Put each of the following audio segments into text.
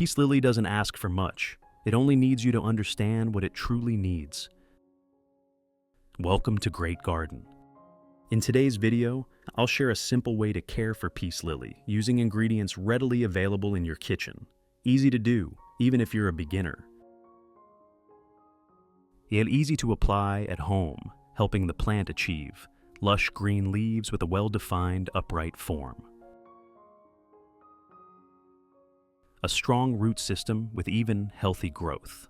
Peace lily doesn't ask for much. It only needs you to understand what it truly needs. Welcome to Great Garden. In today's video, I'll share a simple way to care for peace lily using ingredients readily available in your kitchen. Easy to do, even if you're a beginner. Yet easy to apply at home, helping the plant achieve lush green leaves with a well-defined upright form. A strong root system with even, healthy growth.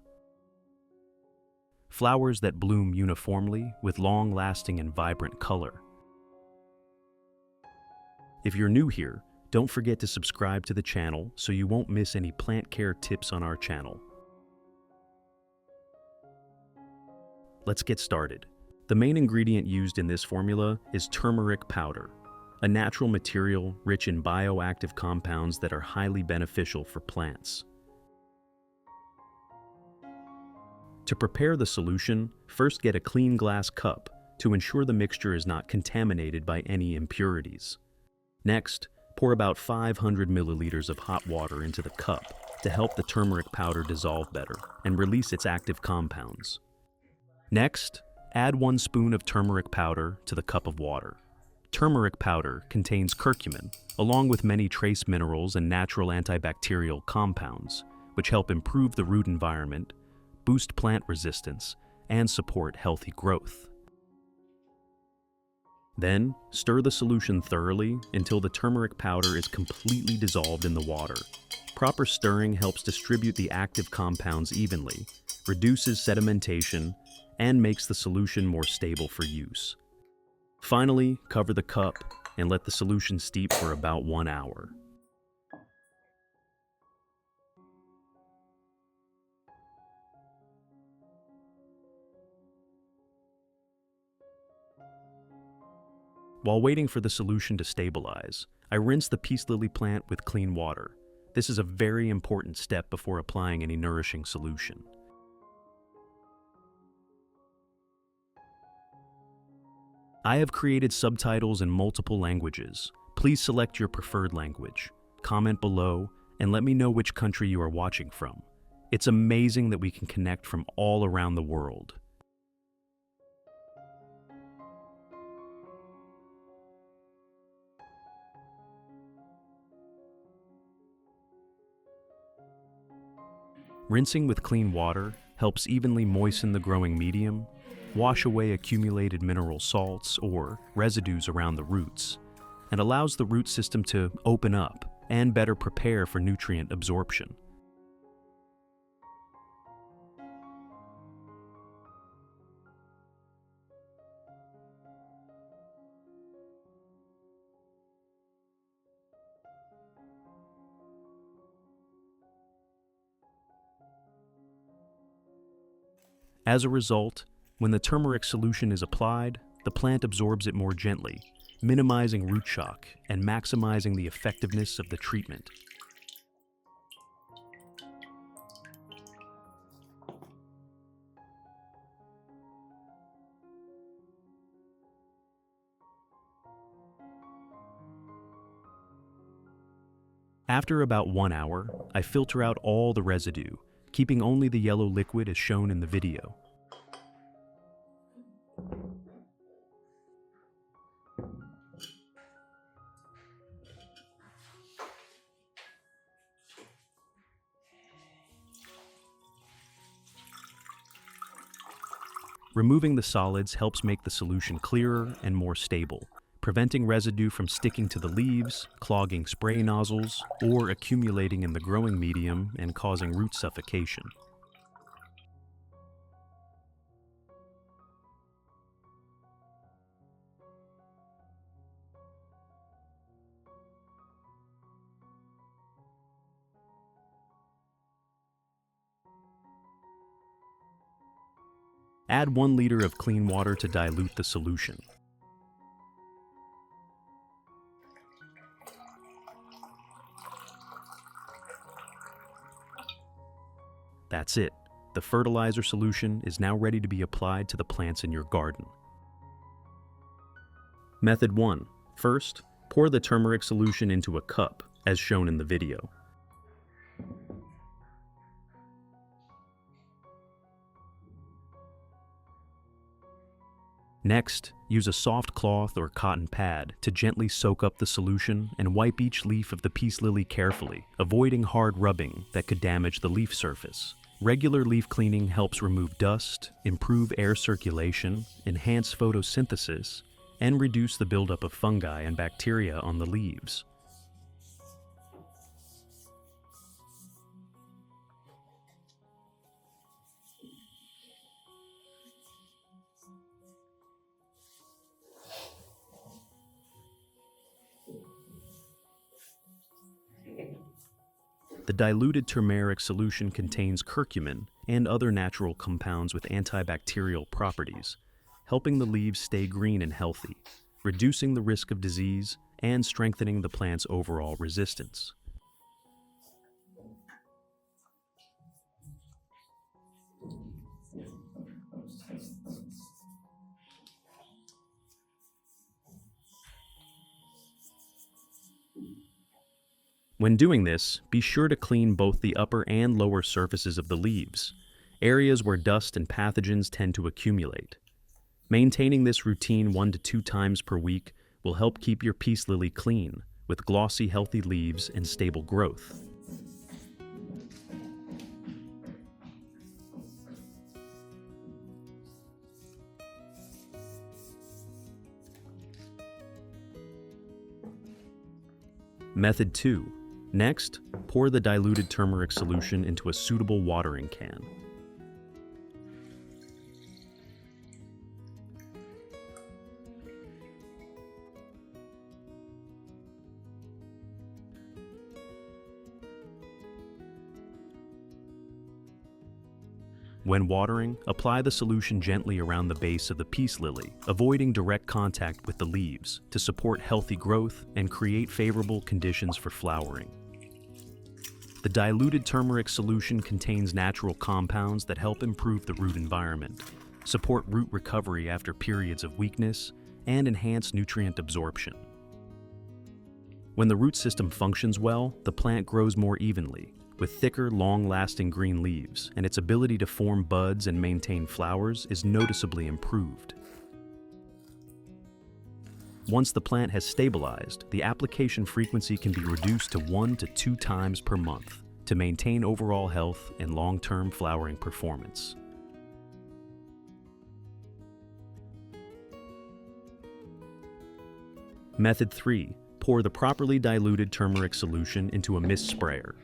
Flowers that bloom uniformly with long-lasting and vibrant color. If you're new here, don't forget to subscribe to the channel so you won't miss any plant care tips on our channel. Let's get started. The main ingredient used in this formula is turmeric powder, a natural material rich in bioactive compounds that are highly beneficial for plants. To prepare the solution, first get a clean glass cup to ensure the mixture is not contaminated by any impurities. Next, pour about 500 milliliters of hot water into the cup to help the turmeric powder dissolve better and release its active compounds. Next, add 1 spoon of turmeric powder to the cup of water. Turmeric powder contains curcumin, along with many trace minerals and natural antibacterial compounds, which help improve the root environment, boost plant resistance, and support healthy growth. Then, stir the solution thoroughly until the turmeric powder is completely dissolved in the water. Proper stirring helps distribute the active compounds evenly, reduces sedimentation, and makes the solution more stable for use. Finally, cover the cup and let the solution steep for about 1 hour. While waiting for the solution to stabilize, I rinse the peace lily plant with clean water. This is a very important step before applying any nourishing solution. I have created subtitles in multiple languages. Please select your preferred language. Comment below and let me know which country you are watching from. It's amazing that we can connect from all around the world. Rinsing with clean water helps evenly moisten the growing medium, wash away accumulated mineral salts or residues around the roots, and allows the root system to open up and better prepare for nutrient absorption. As a result, when the turmeric solution is applied, the plant absorbs it more gently, minimizing root shock and maximizing the effectiveness of the treatment. After about 1 hour, I filter out all the residue, keeping only the yellow liquid as shown in the video. Removing the solids helps make the solution clearer and more stable, preventing residue from sticking to the leaves, clogging spray nozzles, or accumulating in the growing medium and causing root suffocation. Add 1 liter of clean water to dilute the solution. That's it. The fertilizer solution is now ready to be applied to the plants in your garden. Method 1. First, pour the turmeric solution into a cup, as shown in the video. Next, use a soft cloth or cotton pad to gently soak up the solution and wipe each leaf of the peace lily carefully, avoiding hard rubbing that could damage the leaf surface. Regular leaf cleaning helps remove dust, improve air circulation, enhance photosynthesis, and reduce the buildup of fungi and bacteria on the leaves. The diluted turmeric solution contains curcumin and other natural compounds with antibacterial properties, helping the leaves stay green and healthy, reducing the risk of disease and strengthening the plant's overall resistance. When doing this, be sure to clean both the upper and lower surfaces of the leaves, areas where dust and pathogens tend to accumulate. Maintaining this routine 1 to 2 times per week will help keep your peace lily clean, with glossy, healthy leaves and stable growth. Method 2. Next, pour the diluted turmeric solution into a suitable watering can. When watering, apply the solution gently around the base of the peace lily, avoiding direct contact with the leaves to support healthy growth and create favorable conditions for flowering. The diluted turmeric solution contains natural compounds that help improve the root environment, support root recovery after periods of weakness, and enhance nutrient absorption. When the root system functions well, the plant grows more evenly, with thicker, long-lasting green leaves, and its ability to form buds and maintain flowers is noticeably improved. Once the plant has stabilized, the application frequency can be reduced to 1 to 2 times per month to maintain overall health and long-term flowering performance. Method 3. Pour the properly diluted turmeric solution into a mist sprayer.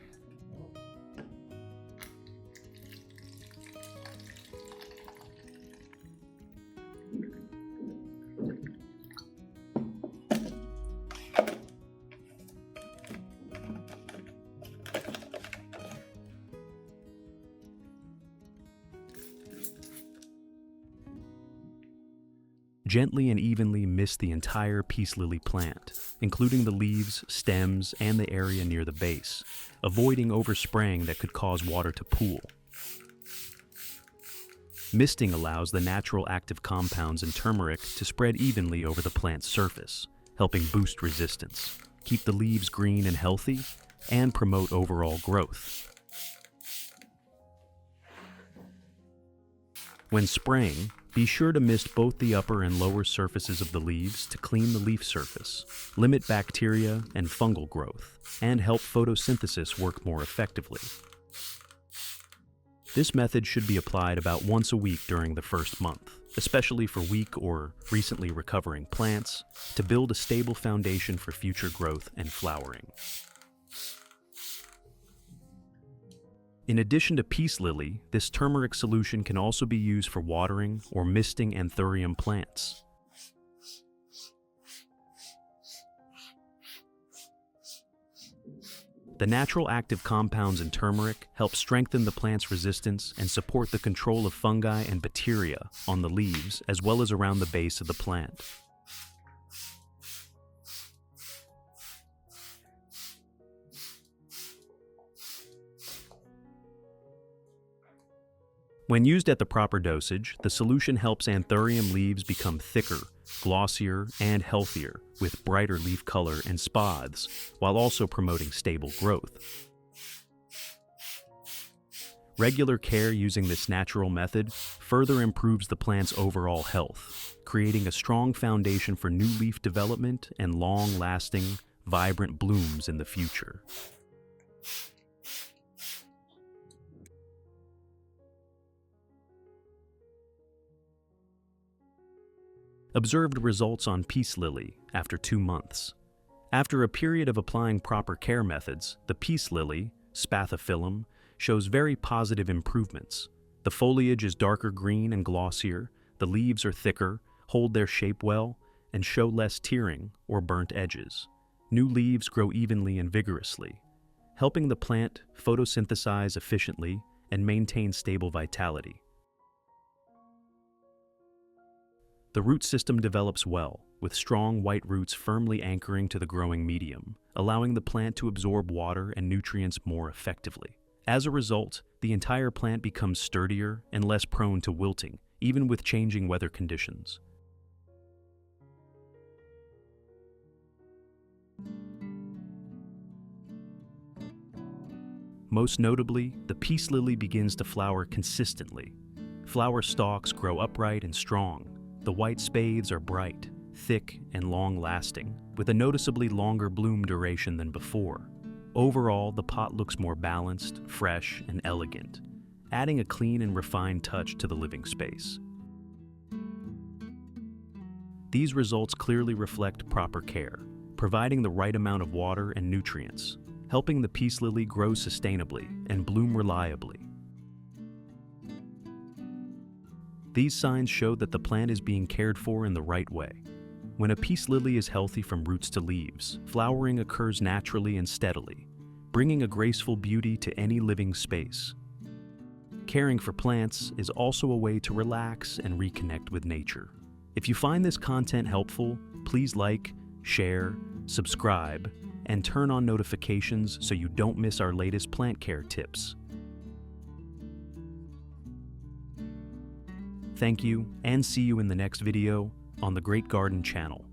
Gently and evenly mist the entire peace lily plant, including the leaves, stems, and the area near the base, avoiding overspraying that could cause water to pool. Misting allows the natural active compounds in turmeric to spread evenly over the plant's surface, helping boost resistance, keep the leaves green and healthy, and promote overall growth. When spraying, be sure to mist both the upper and lower surfaces of the leaves to clean the leaf surface, limit bacteria and fungal growth, and help photosynthesis work more effectively. This method should be applied about once a week during the first month, especially for weak or recently recovering plants, to build a stable foundation for future growth and flowering. In addition to peace lily, this turmeric solution can also be used for watering or misting Anthurium plants. The natural active compounds in turmeric help strengthen the plant's resistance and support the control of fungi and bacteria on the leaves as well as around the base of the plant. When used at the proper dosage, the solution helps Anthurium leaves become thicker, glossier, and healthier, with brighter leaf color and spathes, while also promoting stable growth. Regular care using this natural method further improves the plant's overall health, creating a strong foundation for new leaf development and long-lasting, vibrant blooms in the future. Observed results on peace lily after 2 months. After a period of applying proper care methods, the peace lily, Spathiphyllum, shows very positive improvements. The foliage is darker green and glossier, the leaves are thicker, hold their shape well, and show less tearing or burnt edges. New leaves grow evenly and vigorously, helping the plant photosynthesize efficiently and maintain stable vitality. The root system develops well, with strong white roots firmly anchoring to the growing medium, allowing the plant to absorb water and nutrients more effectively. As a result, the entire plant becomes sturdier and less prone to wilting, even with changing weather conditions. Most notably, the peace lily begins to flower consistently. Flower stalks grow upright and strong. The white spathes are bright, thick, and long-lasting, with a noticeably longer bloom duration than before. Overall, the pot looks more balanced, fresh, and elegant, adding a clean and refined touch to the living space. These results clearly reflect proper care, providing the right amount of water and nutrients, helping the peace lily grow sustainably and bloom reliably. These signs show that the plant is being cared for in the right way. When a peace lily is healthy from roots to leaves, flowering occurs naturally and steadily, bringing a graceful beauty to any living space. Caring for plants is also a way to relax and reconnect with nature. If you find this content helpful, please like, share, subscribe, and turn on notifications so you don't miss our latest plant care tips. Thank you, and see you in the next video on the Great Garden channel.